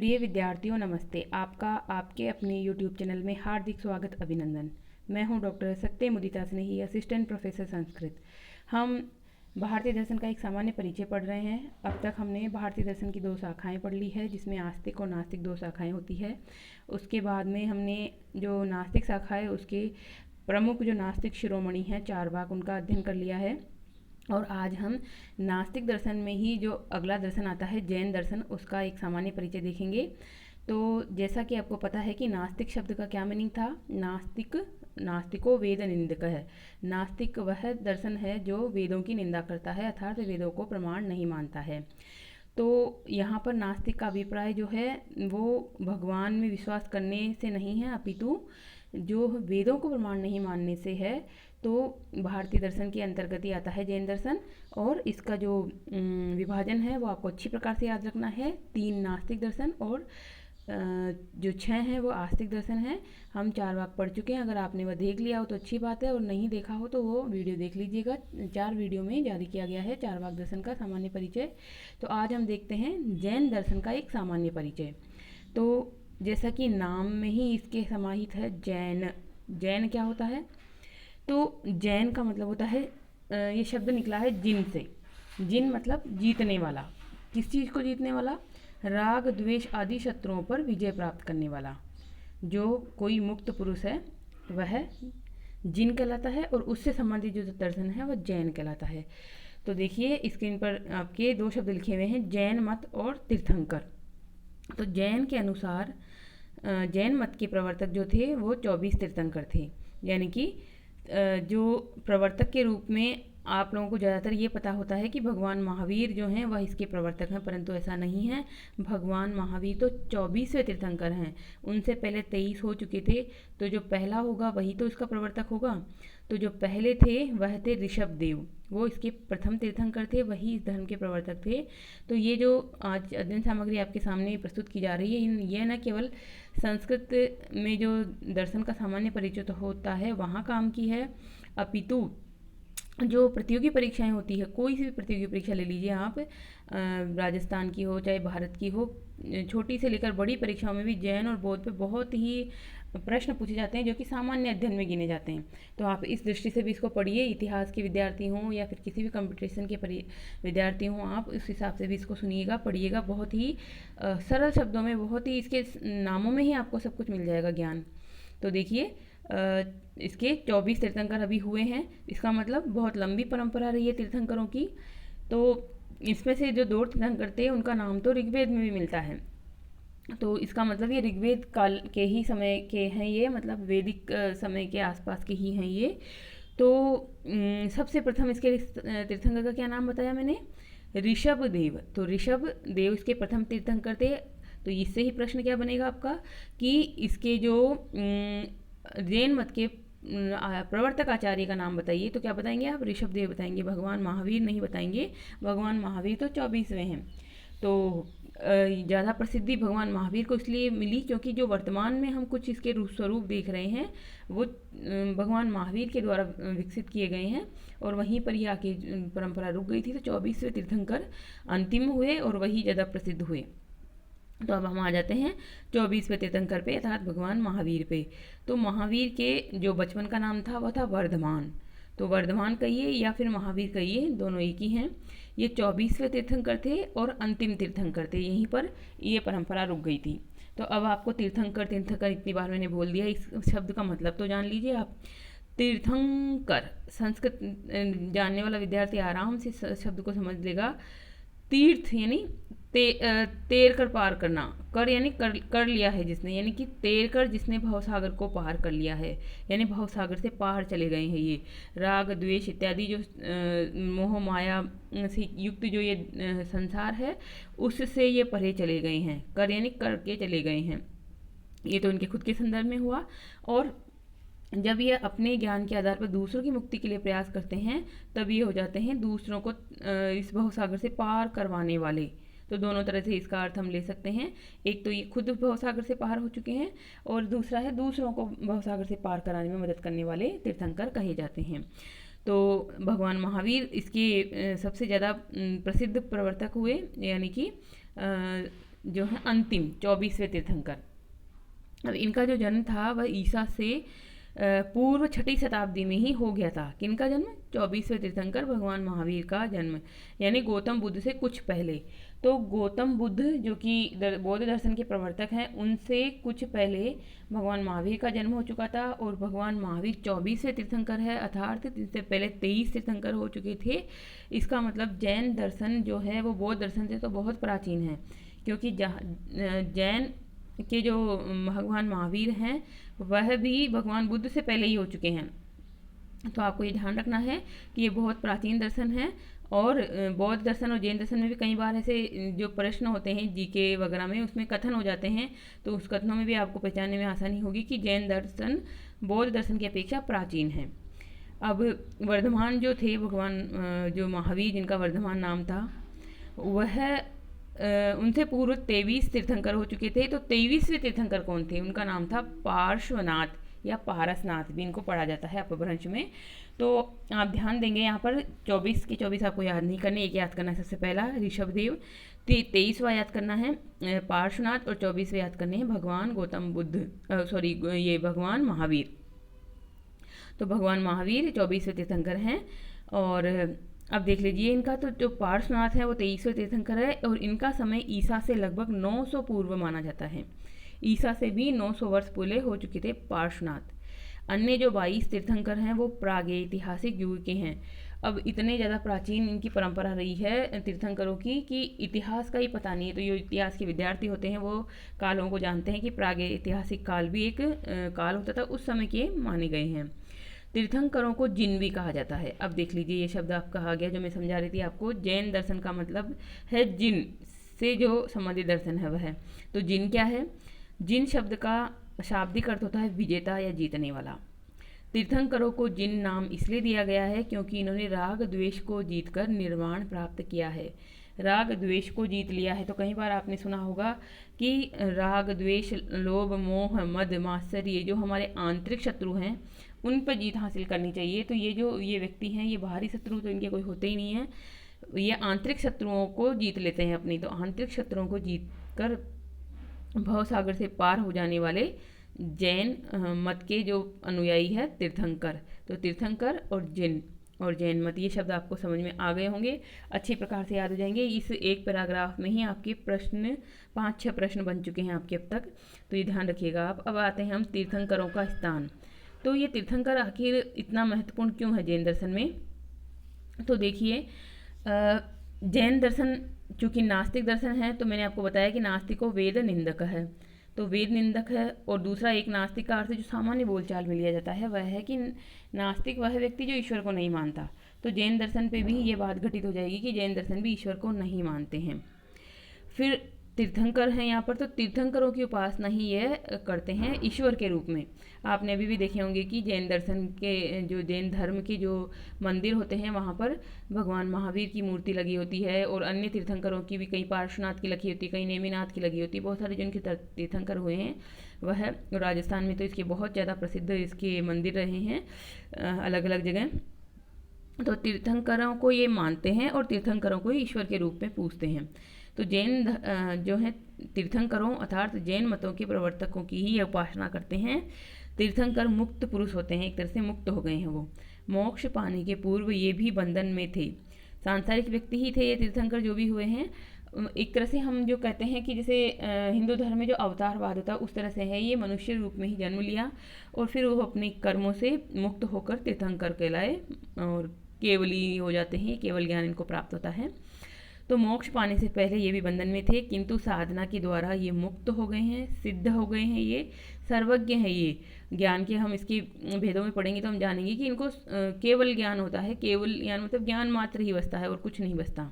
प्रिय विद्यार्थियों नमस्ते। आपका आपके अपने YouTube चैनल में हार्दिक स्वागत अभिनंदन। मैं हूं डॉक्टर सत्य मुदिता स्नेही, असिस्टेंट प्रोफेसर संस्कृत। हम भारतीय दर्शन का एक सामान्य परिचय पढ़ रहे हैं। अब तक हमने भारतीय दर्शन की 2 शाखाएं पढ़ ली है, जिसमें आस्तिक और नास्तिक 2 शाखाएं होती है। उसके बाद में हमने जो नास्तिक शाखा है उसके प्रमुख जो नास्तिक शिरोमणि हैं 4 भाग, उनका अध्ययन कर लिया है। और आज हम नास्तिक दर्शन में ही जो अगला दर्शन आता है जैन दर्शन, उसका एक सामान्य परिचय देखेंगे। तो जैसा कि आपको पता है कि नास्तिक शब्द का क्या मीनिंग था। नास्तिको वेद निंदक है। नास्तिक वह दर्शन है जो वेदों की निंदा करता है, अर्थात वेदों को प्रमाण नहीं मानता है। तो यहाँ पर नास्तिक का अभिप्राय जो है वो भगवान में विश्वास करने से नहीं है, अपितु जो वेदों को प्रमाण नहीं मानने से है। तो भारतीय दर्शन के अंतर्गत ही आता है जैन दर्शन। और इसका जो विभाजन है वो आपको अच्छी प्रकार से याद रखना है। 3 नास्तिक दर्शन और जो 6 हैं वो आस्तिक दर्शन हैं। हम 4 भाग पढ़ चुके हैं। अगर आपने वह देख लिया हो तो अच्छी बात है, और नहीं देखा हो तो वो वीडियो देख लीजिएगा। 4 वीडियो में जारी किया गया है 4 भाग दर्शन का सामान्य परिचय। तो आज हम देखते हैं जैन दर्शन का एक सामान्य परिचय। तो जैसा कि नाम में ही इसके समाहित है जैन। जैन क्या होता है? तो जैन का मतलब होता है, ये शब्द निकला है जिन से। जिन मतलब जीतने वाला। किस चीज़ को जीतने वाला? राग द्वेष आदि शत्रुओं पर विजय प्राप्त करने वाला। जो कोई मुक्त पुरुष है वह जिन कहलाता है, और उससे संबंधित जो दर्शन है वह जैन कहलाता है। तो देखिए स्क्रीन पर आपके 2 शब्द लिखे हुए हैं, जैन मत और तीर्थंकर। तो जैन के अनुसार जैन मत के प्रवर्तक जो थे वो 24 तीर्थंकर थे। यानी कि जो प्रवर्तक के रूप में आप लोगों को ज़्यादातर ये पता होता है कि भगवान महावीर जो हैं वह इसके प्रवर्तक हैं, परंतु ऐसा नहीं है। भगवान महावीर तो 24वें तीर्थंकर हैं। उनसे पहले 23 हो चुके थे, तो जो पहला होगा वही तो इसका प्रवर्तक होगा। तो जो पहले थे वह थे ऋषभ देव, वो इसके प्रथम तीर्थंकर थे, वही इस धर्म के प्रवर्तक थे। तो ये जो आज अध्ययन सामग्री आपके सामने प्रस्तुत की जा रही है, ये न केवल संस्कृत में जो दर्शन का सामान्य परिचय तो होता है वहाँ काम की है, अपितु जो प्रतियोगी परीक्षाएं होती है, कोई सी भी प्रतियोगी परीक्षा ले लीजिए आप, राजस्थान की हो चाहे भारत की हो, छोटी से लेकर बड़ी परीक्षाओं में भी जैन और बौद्ध पे बहुत ही प्रश्न पूछे जाते हैं जो कि सामान्य अध्ययन में गिने जाते हैं। तो आप इस दृष्टि से भी इसको पढ़िए। इतिहास के विद्यार्थी हों या फिर किसी भी कंपटीशन के विद्यार्थी हों, आप उस हिसाब से भी इसको सुनिएगा, पढ़िएगा। बहुत ही सरल शब्दों में, बहुत ही इसके नामों में ही आपको सब कुछ मिल जाएगा ज्ञान। तो देखिए इसके 24 तीर्थंकर अभी हुए हैं। इसका मतलब बहुत लंबी परंपरा रही है तीर्थंकरों की। तो इसमें से जो 2 तीर्थंकर थे उनका नाम तो ऋग्वेद में भी मिलता है। तो इसका मतलब ये ऋग्वेद काल के ही समय के हैं, ये मतलब वैदिक समय के आसपास के ही हैं ये। तो सबसे प्रथम इसके तीर्थंकर का क्या नाम बताया मैंने? ऋषभ देव। तो ऋषभ देव इसके प्रथम तीर्थंकर थे। तो इससे ही प्रश्न क्या बनेगा आपका कि इसके जो जैन मत के प्रवर्तक आचार्य का नाम बताइए। तो क्या बताएंगे आप? ऋषभ देव बताएंगे, भगवान महावीर नहीं बताएंगे। भगवान महावीर तो 24वें हैं। तो ज़्यादा प्रसिद्धि भगवान महावीर को इसलिए मिली क्योंकि जो वर्तमान में हम कुछ इसके स्वरूप देख रहे हैं वो भगवान महावीर के द्वारा विकसित किए गए हैं, और वहीं पर ही आके परंपरा रुक गई थी। तो 24वें तीर्थंकर अंतिम हुए और वही ज़्यादा प्रसिद्ध हुए। तो अब हम आ जाते हैं 24वें तीर्थंकर पे, अर्थात भगवान महावीर पे। तो महावीर के जो बचपन का नाम था वह था वर्धमान। तो वर्धमान कहिए या फिर महावीर कहिए, दोनों एक ही हैं। ये 24वें तीर्थंकर थे और अंतिम तीर्थंकर थे। यहीं पर ये परंपरा रुक गई थी। तो अब आपको तीर्थंकर तीर्थंकर इतनी बार मैंने बोल दिया, इस शब्द का मतलब तो जान लीजिए आप। तीर्थंकर, संस्कृत जानने वाला विद्यार्थी आराम से शब्द को समझ लेगा। तीर्थ यानी तैर कर पार करना, कर यानी कर लिया है जिसने, यानी कि तैर कर जिसने भवसागर को पार कर लिया है, यानी भवसागर से पार चले गए हैं ये। राग द्वेष इत्यादि जो मोह माया से युक्त जो ये संसार है उससे ये परे चले गए हैं। कर यानी करके चले गए हैं। ये तो इनके खुद के संदर्भ में हुआ। और जब ये अपने ज्ञान के आधार पर दूसरों की मुक्ति के लिए प्रयास करते हैं तब ये हो जाते हैं दूसरों को इस भवसागर से पार करवाने वाले। तो दोनों तरह से इसका अर्थ हम ले सकते हैं। एक तो ये खुद भवसागर से पार हो चुके हैं, और दूसरा है दूसरों को भवसागर से पार कराने में मदद करने वाले तीर्थंकर कहे जाते हैं। तो भगवान महावीर इसके सबसे ज़्यादा प्रसिद्ध प्रवर्तक हुए, यानी कि जो है अंतिम 24वें तीर्थंकर। अब इनका जो जन्म था वह ईसा से पूर्व 6ठी शताब्दी में ही हो गया था। किनका जन्म? 24वें तीर्थंकर भगवान महावीर का जन्म, यानी गौतम बुद्ध से कुछ पहले। तो गौतम बुद्ध जो कि बौद्ध दर्शन के प्रवर्तक हैं, उनसे कुछ पहले भगवान महावीर का जन्म हो चुका था। और भगवान महावीर 24वें तीर्थंकर है, अर्थात इससे पहले 23 तीर्थंकर हो चुके थे। इसका मतलब जैन दर्शन जो है वो बौद्ध दर्शन से तो बहुत प्राचीन है, क्योंकि जैन के जो भगवान महावीर हैं वह भी भगवान बुद्ध से पहले ही हो चुके हैं। तो आपको ये ध्यान रखना है कि ये बहुत प्राचीन दर्शन है। और बौद्ध दर्शन और जैन दर्शन में भी कई बार ऐसे जो प्रश्न होते हैं जीके वगैरह में, उसमें कथन हो जाते हैं, तो उस कथनों में भी आपको पहचानने में आसानी होगी कि जैन दर्शन बौद्ध दर्शन की अपेक्षा प्राचीन है। अब वर्धमान जो थे भगवान जो महावीर, जिनका वर्धमान नाम था, वह उनसे पूर्व 23 तीर्थंकर हो चुके थे। तो 23वें तीर्थंकर कौन थे? उनका नाम था पार्श्वनाथ या पारसनाथ भी इनको पढ़ा जाता है अपभ्रंश में। तो आप ध्यान देंगे यहाँ पर 24 के 24 आपको याद नहीं करने, एक याद करना है सबसे पहला ऋषभदेव, 23वां याद करना है पार्श्वनाथ, और 24वें याद करने हैं भगवान गौतम बुद्ध, ये भगवान महावीर। तो भगवान महावीर 24वें तीर्थंकर हैं। और अब देख लीजिए इनका तो जो पार्श्वनाथ है वो 23वें तीर्थंकर है, और इनका समय ईसा से लगभग 900 पूर्व माना जाता है। ईसा से भी 900 वर्ष पहले हो चुके थे पार्श्वनाथ। अन्य जो 22 तीर्थंकर हैं वो प्रागैतिहासिक युग के हैं। अब इतने ज़्यादा प्राचीन इनकी परंपरा रही है तीर्थंकरों की कि इतिहास का ही पता नहीं है। तो जो इतिहास के विद्यार्थी होते हैं वो कालों को जानते हैं कि प्रागैतिहासिक काल भी एक काल होता था, उस समय के माने गए हैं। तीर्थंकरों को जिन भी कहा जाता है। अब देख लीजिए ये शब्द आप कहा गया जो मैं समझा रही थी आपको, जैन दर्शन का मतलब है जिन से जो संबंधित दर्शन है वह। तो जिन क्या है? जिन शब्द का शाब्दिक अर्थ होता है विजेता या जीतने वाला। तीर्थंकरों को जिन नाम इसलिए दिया गया है क्योंकि इन्होंने राग द्वेष को जीतकर निर्वाण प्राप्त किया है। राग द्वेष को जीत लिया है। तो कई बार आपने सुना होगा कि राग द्वेष लोभ मोह मद मात्सर्य, ये जो हमारे आंतरिक शत्रु हैं उन पर जीत हासिल करनी चाहिए। तो ये व्यक्ति हैं, ये बाहरी शत्रु तो इनके कोई होते ही नहीं है, ये आंतरिक शत्रुओं को जीत लेते हैं अपनी। तो आंतरिक शत्रुओं को जीत कर भवसागर से पार हो जाने वाले जैन मत के जो अनुयायी है तीर्थंकर। तो तीर्थंकर और जैन मत, ये शब्द आपको समझ में आ गए होंगे, अच्छी प्रकार से याद हो जाएंगे। इस एक पैराग्राफ में ही आपके प्रश्न 5-6 प्रश्न बन चुके हैं आपके अब तक, तो ये ध्यान रखिएगा आप। अब आते हैं हम तीर्थंकरों का स्थान। तो ये तीर्थंकर आखिर इतना महत्वपूर्ण क्यों है जैन दर्शन में? तो देखिए जैन दर्शन चूँकि नास्तिक दर्शन है, तो मैंने आपको बताया कि नास्तिक को वेद निंदक है, तो वेद निंदक है। और दूसरा एक नास्तिक का अर्थ जो सामान्य बोलचाल में लिया जाता है वह है कि नास्तिक वह व्यक्ति जो ईश्वर को नहीं मानता। तो जैन दर्शन पे भी ये बात घटित हो जाएगी कि जैन दर्शन भी ईश्वर को नहीं मानते हैं। फिर तीर्थंकर हैं यहाँ पर, तो तीर्थंकरों की उपासना ही ये करते हैं ईश्वर के रूप में। आपने अभी भी देखे होंगे कि जैन दर्शन के जो जैन धर्म के जो मंदिर होते हैं वहाँ पर भगवान महावीर की मूर्ति लगी होती है, और अन्य तीर्थंकरों की भी, कहीं पार्श्वनाथ की लगी होती है, कहीं नेमिनाथ की लगी होती है। बहुत सारे जिनके तीर्थंकर हुए हैं वह राजस्थान में तो इसके बहुत ज़्यादा प्रसिद्ध इसके मंदिर रहे हैं अलग अलग जगह। तो तीर्थंकरों को ये मानते हैं और तीर्थंकरों को ईश्वर के रूप में पूजते हैं। तो जैन जो है तीर्थंकरों अर्थात जैन मतों के प्रवर्तकों की ही उपासना करते हैं। तीर्थंकर मुक्त पुरुष होते हैं, एक तरह से मुक्त हो गए हैं वो। मोक्ष पाने के पूर्व ये भी बंधन में थे, सांसारिक व्यक्ति ही थे ये तीर्थंकर जो भी हुए हैं। एक तरह से हम जो कहते हैं कि जैसे हिंदू धर्म में जो अवतारवाद होता है उस तरह से है, ये मनुष्य रूप में ही जन्म लिया और फिर वो अपने कर्मों से मुक्त होकर तीर्थंकर कहलाए और केवली हो जाते हैं, केवल ज्ञान इनको प्राप्त होता है। तो मोक्ष पाने से पहले ये भी बंधन में थे, किंतु साधना के द्वारा ये मुक्त हो गए हैं, सिद्ध हो गए हैं, ये सर्वज्ञ हैं। ये ज्ञान के हम इसके भेदों में पढ़ेंगे तो हम जानेंगे कि इनको केवल ज्ञान होता है। केवल ज्ञान मतलब ज्ञान मात्र ही बसता है और कुछ नहीं बसता।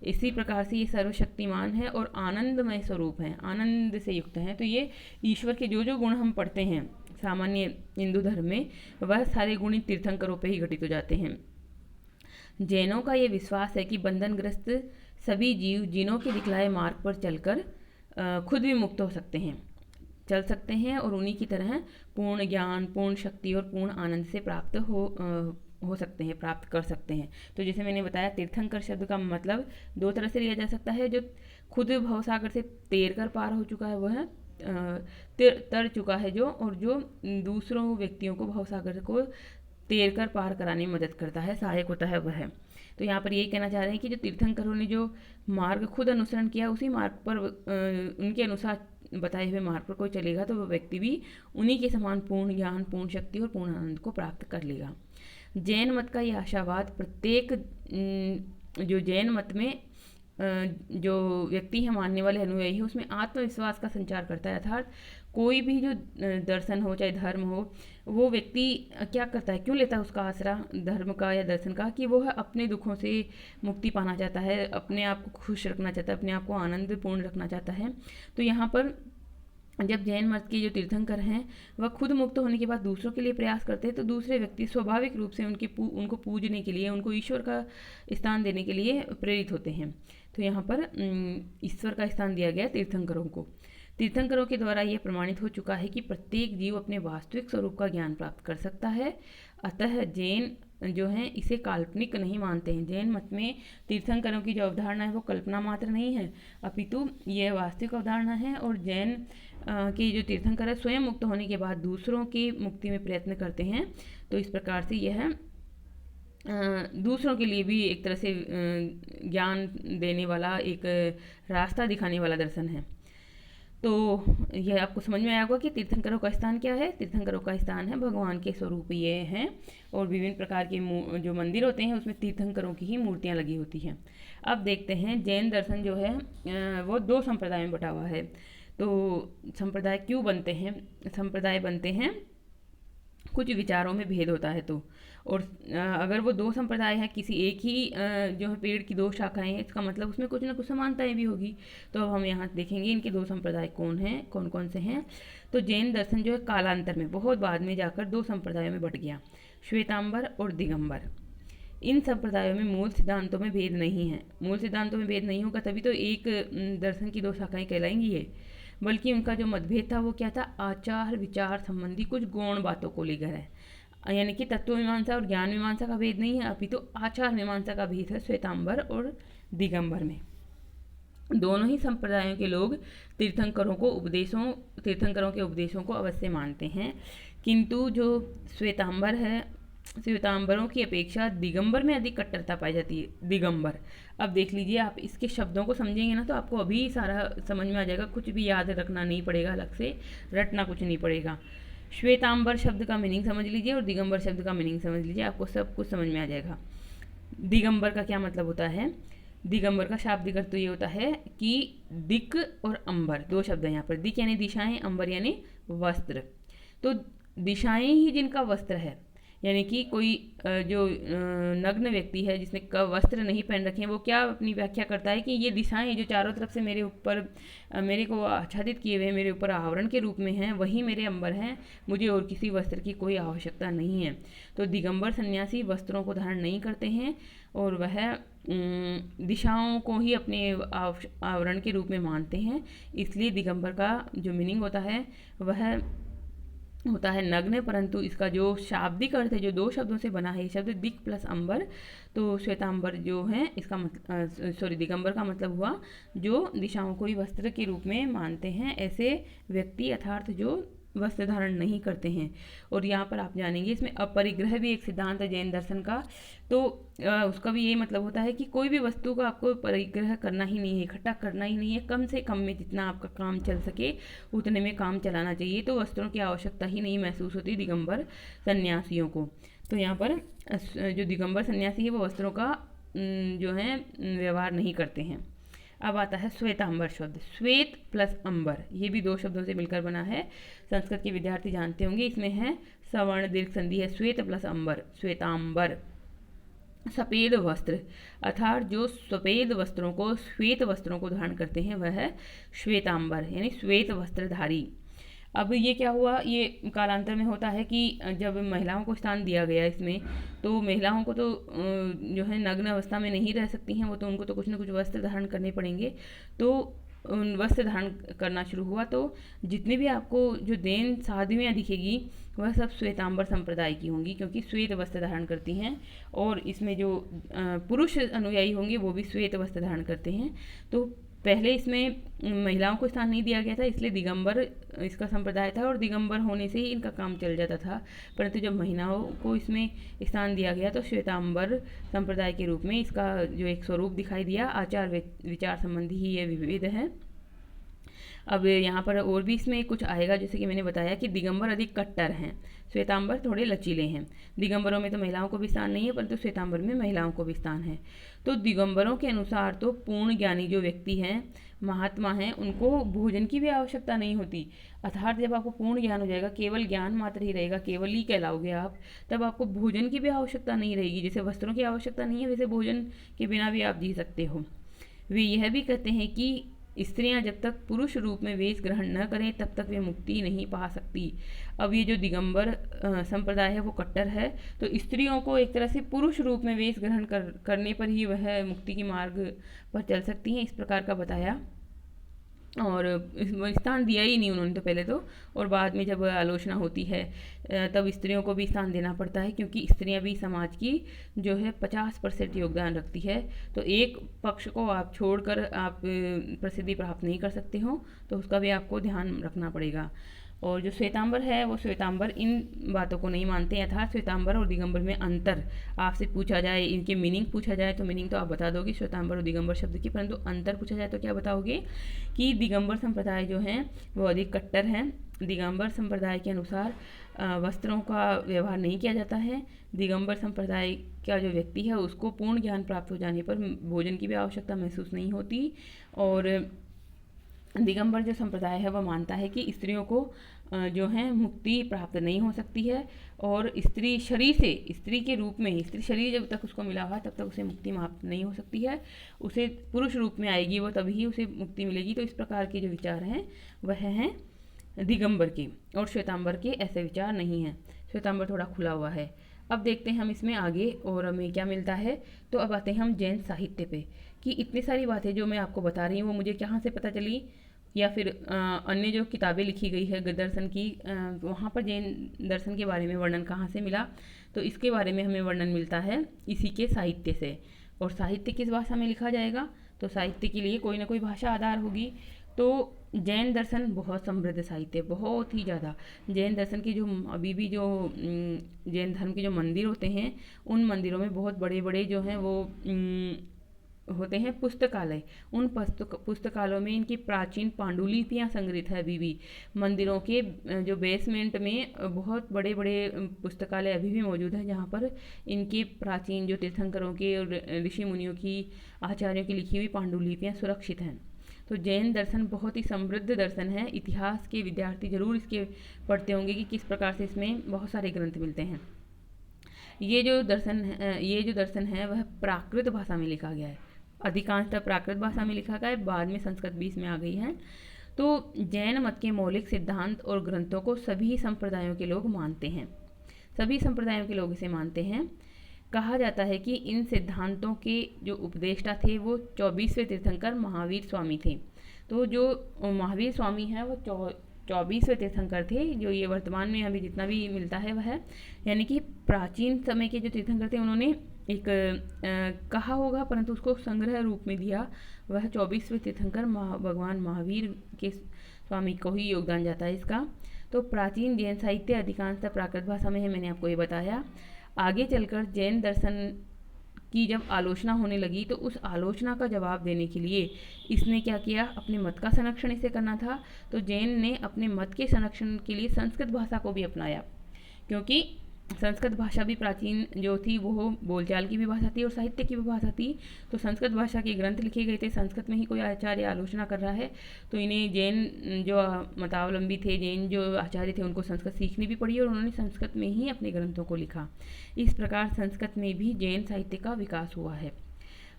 इसी प्रकार से ये सर्वशक्तिमान है और आनंदमय स्वरूप हैं, आनंद से युक्त हैं। तो ये ईश्वर के जो जो गुण हम पढ़ते हैं सामान्य हिंदू धर्म में, वह सारे गुण तीर्थंकरों पर ही घटित हो जाते हैं। जैनों का ये विश्वास है कि बंधनग्रस्त सभी जीव जिनों के दिखलाए मार्ग पर चलकर खुद भी मुक्त हो सकते हैं, चल सकते हैं और उन्हीं की तरह पूर्ण ज्ञान, पूर्ण शक्ति और पूर्ण आनंद से प्राप्त हो सकते हैं, प्राप्त कर सकते हैं। तो जैसे मैंने बताया, तीर्थंकर शब्द का मतलब दो तरह से लिया जा सकता है। जो खुद भवसागर से तैर कर पार हो चुका है वह तर चुका है जो, और जो दूसरों व्यक्तियों को भवसागर को तैर कर पार कराने में मदद करता है, सहायक होता है वह। तो यहाँ पर यही कहना चाह रहे हैं कि जो तीर्थंकरों ने जो मार्ग खुद अनुसरण किया, उसी मार्ग पर उनके अनुसार बताए हुए मार्ग पर कोई चलेगा तो वह व्यक्ति भी उन्हीं के समान पूर्ण ज्ञान, पूर्ण शक्ति और पूर्ण आनंद को प्राप्त कर लेगा। जैन मत का यह आशावाद प्रत्येक जो जैन मत में जो व्यक्ति है, मानने वाले अनुयायी है, उसमें आत्मविश्वास का संचार करता है। अर्थात कोई भी जो दर्शन हो चाहे धर्म हो, वो व्यक्ति क्या करता है, क्यों लेता है उसका आसरा धर्म का या दर्शन का, कि वो अपने दुखों से मुक्ति पाना चाहता है, अपने आप को खुश रखना चाहता है, अपने आप को आनंदपूर्ण रखना चाहता है। तो यहाँ पर जब जैन मत के जो तीर्थंकर हैं वह खुद मुक्त होने के बाद दूसरों के लिए प्रयास करते हैं, तो दूसरे व्यक्ति स्वाभाविक रूप से उनको पूजने के लिए, उनको ईश्वर का स्थान देने के लिए प्रेरित होते हैं। तो यहाँ पर ईश्वर का स्थान दिया गया तीर्थंकरों को। तीर्थंकरों के द्वारा यह प्रमाणित हो चुका है कि प्रत्येक जीव अपने वास्तविक स्वरूप का ज्ञान प्राप्त कर सकता है। अतः जैन जो हैं इसे काल्पनिक नहीं मानते हैं। जैन मत में तीर्थंकरों की जो अवधारणा है वो कल्पना मात्र नहीं है, अपितु यह वास्तविक अवधारणा है। और जैन के जो तीर्थंकर है स्वयं मुक्त होने के बाद दूसरों की मुक्ति में प्रयत्न करते हैं। तो इस प्रकार से यह दूसरों के लिए भी एक तरह से ज्ञान देने वाला, एक रास्ता दिखाने वाला दर्शन है। तो यह आपको समझ में आया होगा कि तीर्थंकरों का स्थान क्या है। तीर्थंकरों का स्थान है भगवान के स्वरूप ये हैं, और विभिन्न प्रकार के जो मंदिर होते हैं उसमें तीर्थंकरों की ही मूर्तियाँ लगी होती हैं। अब देखते हैं जैन दर्शन जो है वो दो संप्रदाय में बटा हुआ है। तो संप्रदाय क्यों बनते हैं? संप्रदाय बनते हैं कुछ विचारों में भेद होता है तो, और अगर वो दो संप्रदाय हैं, किसी एक ही जो है पेड़ की दो शाखाएं हैं, इसका मतलब उसमें कुछ ना कुछ समानताएं भी होगी। तो अब हम यहाँ देखेंगे इनके दो संप्रदाय कौन कौन से हैं। तो जैन दर्शन जो है कालांतर में, बहुत बाद में जाकर दो संप्रदायों में बट गया, श्वेतांबर और दिगंबर। इन संप्रदायों में मूल सिद्धांतों में भेद नहीं है। मूल सिद्धांतों में भेद नहीं होगा तभी तो एक दर्शन की दो शाखाएं कहलाएंगी ये, बल्कि उनका जो मतभेद था वो क्या था, आचार विचार संबंधी कुछ गौण बातों को लेकर है। यानी कि तत्व मीमांसा और ज्ञान मीमांसा का भेद नहीं है, अपितु तो आचार मीमांसा का भेद है श्वेतांबर और दिगंबर में। दोनों ही संप्रदायों के लोग तीर्थंकरों के उपदेशों को अवश्य मानते हैं, किंतु जो श्वेतांबर है, श्वेतांबरों की अपेक्षा दिगंबर में अधिक कट्टरता पाई जाती है। दिगंबर, अब देख लीजिए, आप इसके शब्दों को समझेंगे ना तो आपको अभी सारा समझ में आ जाएगा, कुछ भी याद रखना नहीं पड़ेगा, अलग से रटना कुछ नहीं पड़ेगा। श्वेतांबर शब्द का मीनिंग समझ लीजिए और दिगंबर शब्द का मीनिंग समझ लीजिए, आपको सब कुछ समझ में आ जाएगा। दिगंबर का क्या मतलब होता है? दिगंबर का शाब्दिक अर्थ तो ये होता है कि दिक और अंबर, दो शब्द हैं यहाँ पर। दिक यानी दिशाएं, अंबर यानी वस्त्र। तो दिशाएं ही जिनका वस्त्र है, यानी कि कोई जो नग्न व्यक्ति है जिसने वस्त्र नहीं पहन रखे हैं, वो क्या अपनी व्याख्या करता है कि ये दिशाएं जो चारों तरफ से मेरे ऊपर मेरे को आच्छादित किए हुए, मेरे ऊपर आवरण के रूप में हैं, वही मेरे अंबर हैं, मुझे और किसी वस्त्र की कोई आवश्यकता नहीं है। तो दिगंबर सन्यासी वस्त्रों को धारण नहीं करते हैं और वह दिशाओं को ही अपने आवरण के रूप में मानते हैं। इसलिए दिगंबर का जो मीनिंग होता है वह होता है नग्न, परंतु इसका जो शाब्दिक अर्थ है, जो दो शब्दों से बना है ये शब्द दिक प्लस अंबर, तो श्वेतांबर जो है इसका मतलब दिगंबर का मतलब हुआ जो दिशाओं को ही वस्त्र के रूप में मानते हैं, ऐसे व्यक्ति अर्थात जो वस्त्र धारण नहीं करते हैं। और यहाँ पर आप जानेंगे इसमें अपरिग्रह भी एक सिद्धांत है जैन दर्शन का। तो उसका भी यही मतलब होता है कि कोई भी वस्तु का आपको परिग्रह करना ही नहीं है, इकट्ठा करना ही नहीं है, कम से कम में जितना आपका काम चल सके उतने में काम चलाना चाहिए। तो वस्त्रों की आवश्यकता ही नहीं महसूस होती दिगंबर सन्यासियों को। तो यहाँ पर जो दिगंबर सन्यासी है वो वस्त्रों का जो है व्यवहार नहीं करते हैं। अब आता है श्वेतांबर शब्द, श्वेत प्लस अंबर, ये भी दो शब्दों से मिलकर बना है। संस्कृत के विद्यार्थी जानते होंगे, इसमें है सवर्ण दीर्घ संधि है, श्वेत प्लस अंबर, श्वेतांबर। सफ़ेद वस्त्र अर्थात जो सफ़ेद वस्त्रों को, श्वेत वस्त्रों को धारण करते हैं वह है श्वेतांबर, यानी श्वेत वस्त्रधारी। अब ये क्या हुआ, ये कालांतर में होता है कि जब महिलाओं को स्थान दिया गया इसमें, तो महिलाओं को तो जो है नग्न अवस्था में नहीं रह सकती हैं, वो तो उनको तो कुछ ना कुछ वस्त्र धारण करने पड़ेंगे। तो वस्त्र धारण करना शुरू हुआ, तो जितने भी आपको जो जैन साध्वियाँ दिखेगी वह सब श्वेतांबर संप्रदाय की होंगी, क्योंकि श्वेत वस्त्र धारण करती हैं। और इसमें जो पुरुष अनुयायी होंगे वो भी श्वेत वस्त्र धारण करते हैं। तो पहले इसमें महिलाओं को स्थान नहीं दिया गया था, इसलिए दिगंबर इसका संप्रदाय था और दिगंबर होने से ही इनका काम चल जाता था। परंतु जब महिलाओं को इसमें स्थान दिया गया तो श्वेतांबर संप्रदाय के रूप में इसका जो एक स्वरूप दिखाई दिया। आचार विचार संबंधी ही ये विविध है। अब यहाँ पर और भी इसमें कुछ आएगा, जैसे कि मैंने बताया कि दिगंबर अधिक कट्टर हैं, श्वेतांबर थोड़े लचीले हैं। दिगंबरों में तो महिलाओं को भी स्थान नहीं है, परंतु श्वेतांबर में महिलाओं को भी स्थान है। तो दिगंबरों के अनुसार तो पूर्ण ज्ञानी जो व्यक्ति हैं, महात्मा हैं, उनको भोजन की भी आवश्यकता नहीं होती। अर्थात जब आपको पूर्ण ज्ञान हो जाएगा, केवल ज्ञान मात्र ही रहेगा, केवल ही कहलाओगे आप, तब आपको भोजन की भी आवश्यकता नहीं रहेगी। जैसे वस्त्रों की आवश्यकता नहीं है, वैसे भोजन के बिना भी आप जी सकते हो। वे यह भी कहते हैं कि स्त्रियां जब तक पुरुष रूप में वेश ग्रहण न करें तब तक वे मुक्ति नहीं पा सकती। अब ये जो दिगंबर संप्रदाय है वो कट्टर है, तो स्त्रियों को एक तरह से पुरुष रूप में वेश ग्रहण करने पर ही वह मुक्ति के मार्ग पर चल सकती हैं, इस प्रकार का बताया। और स्थान दिया ही नहीं उन्होंने तो पहले तो, और बाद में जब आलोचना होती है तब स्त्रियों को भी स्थान देना पड़ता है, क्योंकि स्त्रियां भी समाज की जो है 50% योगदान रखती है। तो एक पक्ष को आप छोड़कर आप प्रसिद्धि प्राप्त नहीं कर सकते हो, तो उसका भी आपको ध्यान रखना पड़ेगा। और जो श्वेतांबर है वो श्वेतांबर इन बातों को नहीं मानते हैं। अर्थात श्वेतांबर और दिगंबर में अंतर आपसे पूछा जाए, इनके मीनिंग पूछा जाए तो मीनिंग तो आप बता दोगे श्वेतांबर और दिगंबर शब्द की, परंतु अंतर पूछा जाए तो क्या बताओगे कि दिगंबर संप्रदाय जो हैं वो अधिक कट्टर हैं। दिगंबर संप्रदाय के अनुसार वस्त्रों का व्यवहार नहीं किया जाता है। दिगंबर संप्रदाय का जो व्यक्ति है उसको पूर्ण ज्ञान प्राप्त हो जाने पर भोजन की भी आवश्यकता महसूस नहीं होती। और दिगंबर जो संप्रदाय है वह मानता है कि स्त्रियों को जो है मुक्ति प्राप्त नहीं हो सकती है, और स्त्री शरीर से, स्त्री के रूप में, स्त्री शरीर जब तक उसको मिला हुआ तब तक उसे मुक्ति प्राप्त नहीं हो सकती है। उसे पुरुष रूप में आएगी वो तभी उसे मुक्ति मिलेगी। तो इस प्रकार के जो विचार हैं वह हैं दिगंबर के, और श्वेतांबर के ऐसे विचार नहीं हैं। श्वेतांबर थोड़ा खुला हुआ है। अब देखते हैं हम इसमें आगे और हमें क्या मिलता है। तो अब आते हैं हम जैन साहित्य पे, कि इतनी सारी बातें जो मैं आपको बता रही हूँ वो मुझे कहाँ से पता चली, या फिर अन्य जो किताबें लिखी गई है दर्शन की, वहाँ पर जैन दर्शन के बारे में वर्णन कहाँ से मिला। तो इसके बारे में हमें वर्णन मिलता है इसी के साहित्य से। और साहित्य किस भाषा में लिखा जाएगा, तो साहित्य के लिए कोई ना कोई भाषा आधार होगी। तो जैन दर्शन बहुत समृद्ध साहित्य, बहुत ही ज़्यादा। जैन दर्शन की जो अभी भी जो जैन धर्म के जो मंदिर होते हैं, उन मंदिरों में बहुत बड़े बड़े जो हैं वो होते हैं पुस्तकालय। उन पुस्तकालयों में इनकी प्राचीन पांडुलिपियाँ संग्रहित है अभी भी। मंदिरों के जो बेसमेंट में बहुत बड़े बड़े पुस्तकालय अभी भी मौजूद हैं, जहाँ पर इनके प्राचीन जो तीर्थंकरों के और ऋषि मुनियों की, आचार्यों की लिखी हुई पांडुलिपियाँ सुरक्षित हैं। तो जैन दर्शन बहुत ही समृद्ध दर्शन है। इतिहास के विद्यार्थी जरूर इसके पढ़ते होंगे कि किस प्रकार से इसमें बहुत सारे ग्रंथ मिलते हैं। ये जो दर्शन है वह प्राकृत भाषा में लिखा गया है, अधिकांशतः प्राकृत भाषा में लिखा गया है, बाद में संस्कृत भी इसमें आ गई है। तो जैन मत के मौलिक सिद्धांत और ग्रंथों को सभी संप्रदायों के लोग मानते हैं, सभी संप्रदायों के लोग इसे मानते हैं। कहा जाता है कि इन सिद्धांतों के जो उपदेष्टा थे वो 24वें तीर्थंकर महावीर स्वामी थे। तो जो महावीर स्वामी हैं वो 24वें तीर्थंकर थे। जो ये वर्तमान में अभी जितना भी मिलता है वह, यानी कि प्राचीन समय के जो तीर्थंकर थे उन्होंने एक कहा होगा परंतु उसको संग्रह रूप में दिया, वह 24वें तीर्थंकर भगवान महावीर के स्वामी को ही योगदान जाता है इसका। तो प्राचीन जैन साहित्य अधिकांशतः प्राकृत भाषा में है, मैंने आपको ये बताया। आगे चलकर जैन दर्शन की जब आलोचना होने लगी तो उस आलोचना का जवाब देने के लिए इसने क्या किया, अपने मत का संरक्षण इसे करना था। तो जैन ने अपने मत के संरक्षण के लिए संस्कृत भाषा को भी अपनाया, क्योंकि संस्कृत भाषा भी प्राचीन जो थी वो बोलचाल की भी भाषा थी और साहित्य की भी भाषा थी। तो संस्कृत भाषा के ग्रंथ लिखे गए थे, संस्कृत में ही कोई आचार्य आलोचना कर रहा है, तो इन्हें जैन जो मतावलंबी थे, जैन जो आचार्य थे, उनको संस्कृत सीखनी भी पड़ी और उन्होंने संस्कृत में ही अपने ग्रंथों को लिखा। इस प्रकार संस्कृत में भी जैन साहित्य का विकास हुआ है।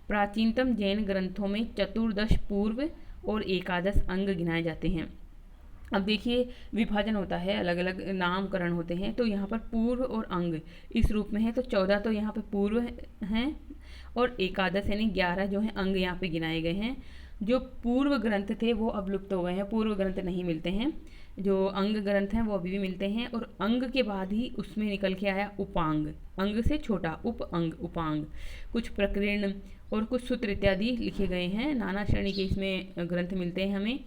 प्राचीनतम जैन ग्रंथों में 14 पूर्व और 11 अंग गिनाए जाते हैं। अब देखिए विभाजन होता है, अलग अलग नामकरण होते हैं, तो यहाँ पर पूर्व और अंग इस रूप में है। तो 14 तो यहाँ पे पूर्व हैं और 11 यानी 11 जो है अंग यहाँ पे गिनाए गए हैं। जो पूर्व ग्रंथ थे वो अब लुप्त हो गए हैं, पूर्व ग्रंथ नहीं मिलते हैं। जो अंग ग्रंथ हैं वो अभी भी मिलते हैं, और अंग के बाद ही उसमें निकल के आया उपांग, अंग से छोटा उप अंग उपांग। कुछ प्रकीर्ण और कुछ सूत्र इत्यादि लिखे गए हैं, नाना श्रेणी के इसमें ग्रंथ मिलते हैं हमें।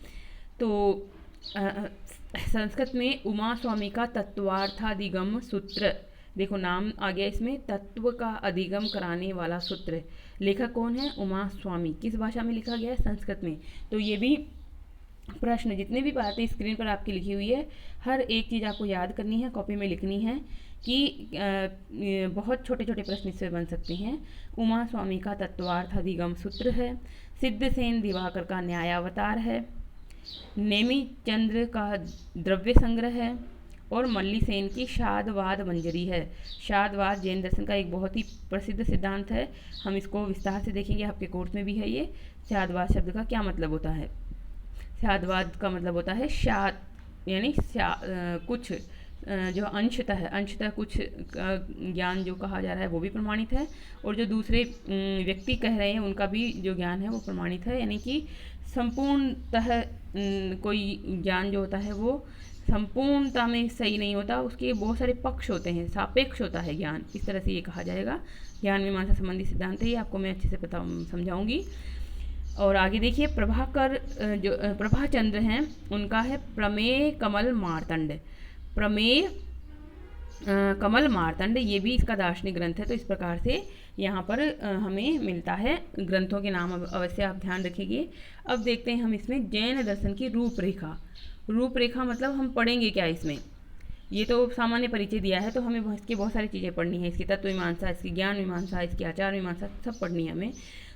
तो संस्कृत में उमा स्वामी का तत्वार्थाधिगम सूत्र, देखो नाम आ गया इसमें, तत्व का अधिगम कराने वाला सूत्र। लेखक कौन है? उमा स्वामी। किस भाषा में लिखा गया है? संस्कृत में। तो ये भी प्रश्न जितने भी बातें स्क्रीन पर आपकी लिखी हुई है, हर एक चीज़ आपको याद करनी है, कॉपी में लिखनी है कि बहुत छोटे छोटे प्रश्न इससे बन सकते हैं। उमा स्वामी का तत्वार्थ अधिगम सूत्र है, सिद्धसेन दिवाकर का न्यायावतार है, नेमी चंद्र का द्रव्य संग्रह है, और मल्ली सेन की शादवाद मंजरी है। शादवाद जैन दर्शन का एक बहुत ही प्रसिद्ध सिद्धांत है, हम इसको विस्तार से देखेंगे, आपके कोर्स में भी है ये। शादवाद शब्द का क्या मतलब होता है? शादवाद का मतलब होता है शाद यानी कुछ जो अंशतः कुछ ज्ञान जो कहा जा रहा है वो भी प्रमाणित है, और जो दूसरे व्यक्ति कह रहे हैं उनका भी जो ज्ञान है वो प्रमाणित है। यानी कि संपूर्णतः कोई ज्ञान जो होता है वो संपूर्णता में सही नहीं होता, उसके बहुत सारे पक्ष होते हैं, सापेक्ष होता है ज्ञान, इस तरह से ये कहा जाएगा। ज्ञान मीमांसा संबंधी सिद्धांत है, ये आपको मैं अच्छे से समझाऊंगी। और आगे देखिए, प्रभाकर जो प्रभाचंद्र हैं उनका है प्रमेय कमल मार्तंड। प्रमेय कमल मार्तंड, ये भी इसका दार्शनिक ग्रंथ है। तो इस प्रकार से यहाँ पर हमें मिलता है। ग्रंथों के नाम अवश्य आप ध्यान रखिए। अब देखते हैं हम इसमें जैन दर्शन की रूपरेखा। रूपरेखा मतलब हम पढ़ेंगे क्या इसमें? ये तो सामान्य परिचय दिया है, तो हमें इसकी बहुत सारी चीज़ें पढ़नी है, इसकी तत्व मीमांसा, इसकी ज्ञान मीमांसा, इसकी आचार मीमांसा, सब पढ़नी है हमें।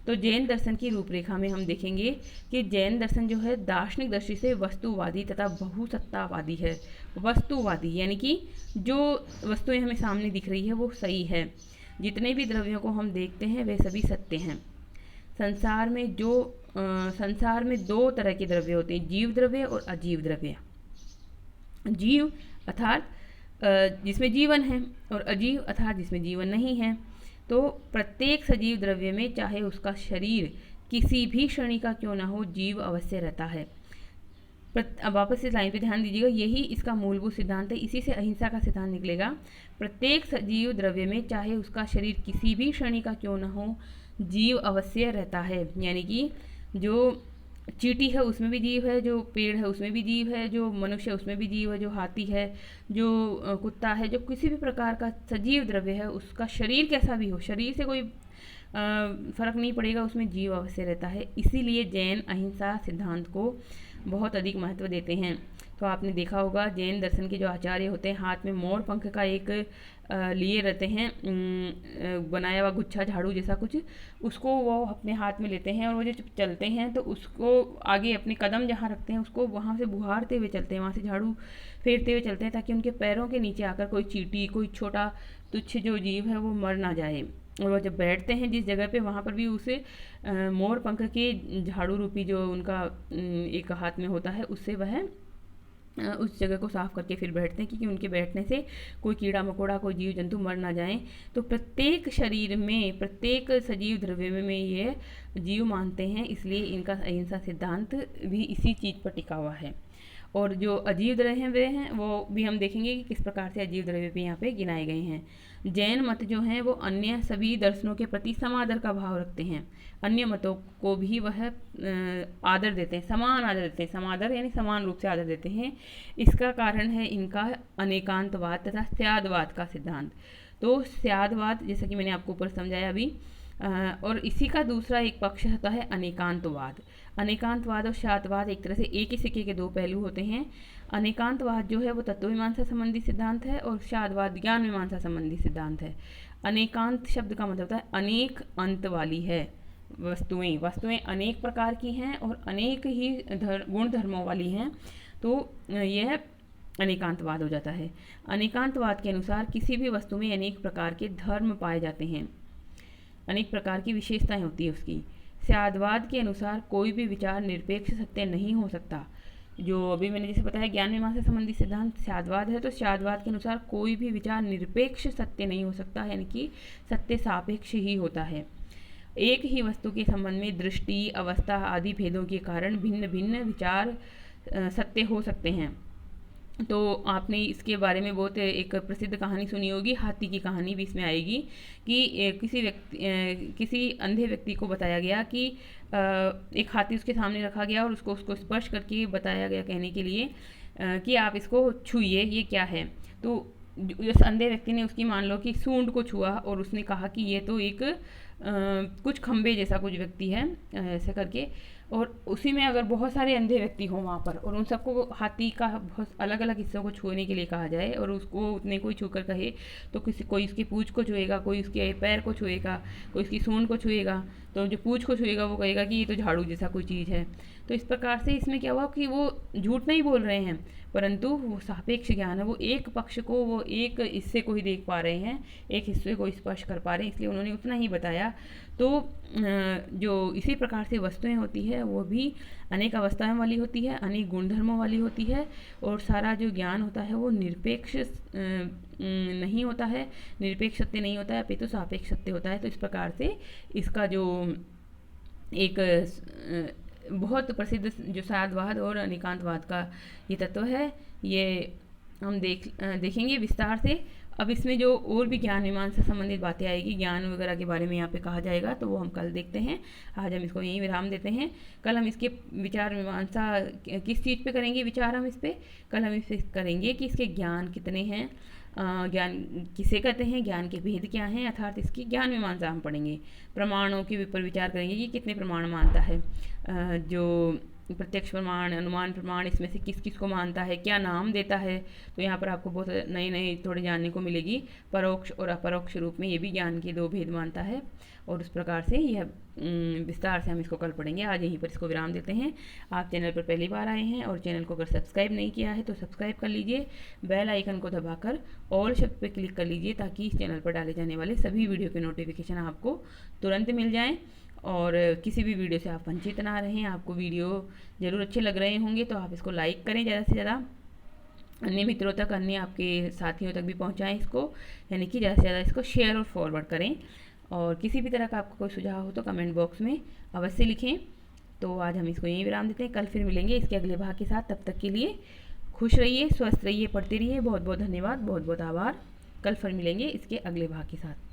तो जैन दर्शन की रूपरेखा में हम देखेंगे कि जैन दर्शन जो है दार्शनिक दृष्टि से वस्तुवादी तथा बहुसत्तावादी है। वस्तुवादी यानी कि जो वस्तुएं हमें सामने दिख रही है वो सही है, जितने भी द्रव्यों को हम देखते हैं वे सभी सत्य हैं। संसार में दो तरह के द्रव्य होते हैं, जीव द्रव्य और अजीव द्रव्य। जीव अर्थात जिसमें जीवन है, और अजीव अर्थात जिसमें जीवन नहीं है। तो प्रत्येक सजीव द्रव्य में चाहे उसका शरीर किसी भी श्रेणी का क्यों ना हो, जीव अवश्य रहता है। अब वापस इस लाइन पे ध्यान दीजिएगा, यही इसका मूलभूत सिद्धांत है, इसी से अहिंसा का सिद्धांत निकलेगा। प्रत्येक सजीव द्रव्य में चाहे उसका शरीर किसी भी श्रेणी का क्यों ना हो, जीव अवश्य रहता है। यानी कि जो चींटी है उसमें भी जीव है, जो पेड़ है उसमें भी जीव है, जो मनुष्य है उसमें भी जीव है, जो हाथी है, जो कुत्ता है, जो किसी भी प्रकार का सजीव द्रव्य है, उसका शरीर कैसा भी हो, शरीर से कोई फर्क नहीं पड़ेगा, उसमें जीव अवश्य रहता है। इसीलिए जैन अहिंसा सिद्धांत को बहुत अधिक महत्व देते हैं। तो आपने देखा होगा जैन दर्शन के जो आचार्य होते हैं हाथ में मोर पंख का एक लिए रहते हैं, बनाया हुआ गुच्छा झाड़ू जैसा कुछ, उसको वो अपने हाथ में लेते हैं, और वो जो चलते हैं तो उसको आगे अपने कदम जहाँ रखते हैं उसको वहाँ से बुहारते हुए चलते हैं, वहाँ से झाड़ू फेरते हुए चलते हैं, ताकि उनके पैरों के नीचे आकर कोई चींटी, कोई छोटा तुच्छ जो जीव है वो मर ना जाए। और वो जब बैठते हैं जिस जगह पे, वहाँ पर भी उसे मोर पंख के झाड़ू रूपी जो उनका एक हाथ में होता है, उससे वह उस जगह को साफ करके फिर बैठते हैं, क्योंकि उनके बैठने से कोई कीड़ा मकोड़ा, कोई जीव जंतु मर ना जाए। तो प्रत्येक शरीर में, प्रत्येक सजीव द्रव्य में ये जीव मानते हैं, इसलिए इनका अहिंसा सिद्धांत भी इसी चीज़ पर टिका हुआ है। और जो अजीव द्रव्य वे हैं वो भी हम देखेंगे कि किस प्रकार से अजीव द्रव्य भी यहाँ पे गिनाए गए हैं। जैन मत जो हैं वो अन्य सभी दर्शनों के प्रति समादर का भाव रखते हैं, अन्य मतों को भी वह आदर देते हैं, समान आदर देते हैं। समादर यानी समान रूप से आदर देते हैं। इसका कारण है इनका अनेकांतवाद तथा स्यादवाद का सिद्धांत। तो स्यादवाद जैसा कि मैंने आपको ऊपर समझाया अभी, और इसी का दूसरा एक पक्ष होता है अनेकांतवाद। अनेकांतवाद और स्यादवाद एक तरह से एक ही सिक्के के दो पहलू होते हैं। अनेकांतवाद जो है वो तत्व मीमांसा संबंधी सिद्धांत है, और स्यादवाद ज्ञान मीमांसा संबंधी सिद्धांत है। अनेकांत शब्द का मतलब होता है अनेक अंत वाली है वस्तुएं अनेक प्रकार की हैं और अनेक ही गुण धर्मों वाली हैं, तो यह अनेकांतवाद हो जाता है। अनेकांतवाद के अनुसार किसी भी वस्तु में अनेक प्रकार के धर्म पाए जाते हैं, अनेक प्रकार की विशेषताएं होती है उसकी। स्यादवाद के अनुसार कोई भी विचार निरपेक्ष सत्य नहीं हो सकता। जो अभी मैंने जैसे बताया ज्ञान मीमांसा संबंधी सिद्धांत स्यादवाद है, तो स्यादवाद के अनुसार कोई भी विचार निरपेक्ष सत्य नहीं हो सकता, यानी कि सत्य सापेक्ष ही होता है। एक ही वस्तु के संबंध में दृष्टि, अवस्था आदि भेदों के कारण भिन्न भिन्न विचार सत्य हो सकते हैं। तो आपने इसके बारे में बहुत एक प्रसिद्ध कहानी सुनी होगी, हाथी की कहानी भी इसमें आएगी कि किसी अंधे व्यक्ति को बताया गया कि एक हाथी उसके सामने रखा गया और उसको स्पर्श करके बताया गया कहने के लिए कि आप इसको छूइए, ये क्या है। तो उस अंधे व्यक्ति ने उसकी मान लो कि सूंड को छुआ और उसने कहा कि ये तो एक कुछ खंबे जैसा कुछ व्यक्ति है, ऐसे करके। और उसी में अगर बहुत सारे अंधे व्यक्ति हों वहाँ पर और उन सबको हाथी का बहुत अलग अलग हिस्सों को छूने के लिए कहा जाए और उसको उतने कोई छूकर कहे तो कोई उसकी पूँछ को छुएगा, कोई उसके पैर को छुएगा, कोई उसकी सूंड को छुएगा। तो जो पूँछ को छुएगा वो कहेगा कि ये तो झाड़ू जैसा कोई चीज़ है। तो इस प्रकार से इसमें क्या हुआ कि वो झूठ नहीं बोल रहे हैं, परंतु वो सापेक्ष ज्ञान है, वो एक पक्ष को, वो एक हिस्से को ही देख पा रहे हैं, एक हिस्से को स्पर्श कर पा रहे हैं, इसलिए उन्होंने उतना ही बताया। तो जो इसी प्रकार से वस्तुएं होती है वो भी अनेक अवस्थाओं वाली होती है, अनेक गुणधर्मों वाली होती है, और सारा जो ज्ञान होता है वो निरपेक्ष नहीं होता है, निरपेक्ष सत्य नहीं होता है, अपितु सापेक्ष सत्य होता है। तो इस प्रकार से इसका जो एक बहुत प्रसिद्ध जो साधवाद और अनेकांतवाद का ये तत्व है, ये हम देखेंगे विस्तार से। अब इसमें जो और भी ज्ञान मीमांसा से संबंधित बातें आएगी, ज्ञान वगैरह के बारे में यहाँ पे कहा जाएगा, तो वो हम कल देखते हैं। आज हम इसको यहीं विराम देते हैं। कल हम इसके विचार मीमांसा किस चीज़ पे करेंगे विचार, हम इस पर कल हम इस करेंगे कि इसके ज्ञान कितने हैं, ज्ञान किसे कहते हैं, ज्ञान के भेद क्या हैं, अर्थात इसकी ज्ञान मीमांसा हम पढ़ेंगे। प्रमाणों के ऊपर विचार करेंगे कि कितने प्रमाण मानता है, जो प्रत्यक्ष प्रमाण, अनुमान प्रमाण, इसमें से किस किस को मानता है, क्या नाम देता है। तो यहाँ पर आपको बहुत नई नई थोड़े जानने को मिलेगी। परोक्ष और अपरोक्ष रूप में ये भी ज्ञान के दो भेद मानता है, और उस प्रकार से यह विस्तार से हम इसको कल पढ़ेंगे। आज यहीं पर इसको विराम देते हैं। आप चैनल पर पहली बार आए हैं और चैनल को अगर सब्सक्राइब नहीं किया है तो सब्सक्राइब कर लीजिए, बेल आइकन को दबाकर ऑल शब्द पर क्लिक कर लीजिए, ताकि इस चैनल पर डाले जाने वाले सभी वीडियो के नोटिफिकेशन आपको तुरंत मिल जाएँ और किसी भी वीडियो से आप वंचित ना रहें। आपको वीडियो ज़रूर अच्छे लग रहे होंगे तो आप इसको लाइक करें, ज़्यादा से ज़्यादा अन्य मित्रों तक, अन्य आपके साथियों तक भी पहुंचाएं इसको, यानी कि ज़्यादा से ज़्यादा इसको शेयर और फॉरवर्ड करें। और किसी भी तरह का आपको कोई सुझाव हो तो कमेंट बॉक्स में अवश्य लिखें। तो आज हम इसको यहीं विराम देते हैं, कल फिर मिलेंगे इसके अगले भाग के साथ। तब तक के लिए खुश रहिए, स्वस्थ रहिए, पढ़ते रहिए। बहुत बहुत धन्यवाद, बहुत बहुत आभार। कल फिर मिलेंगे इसके अगले भाग के साथ।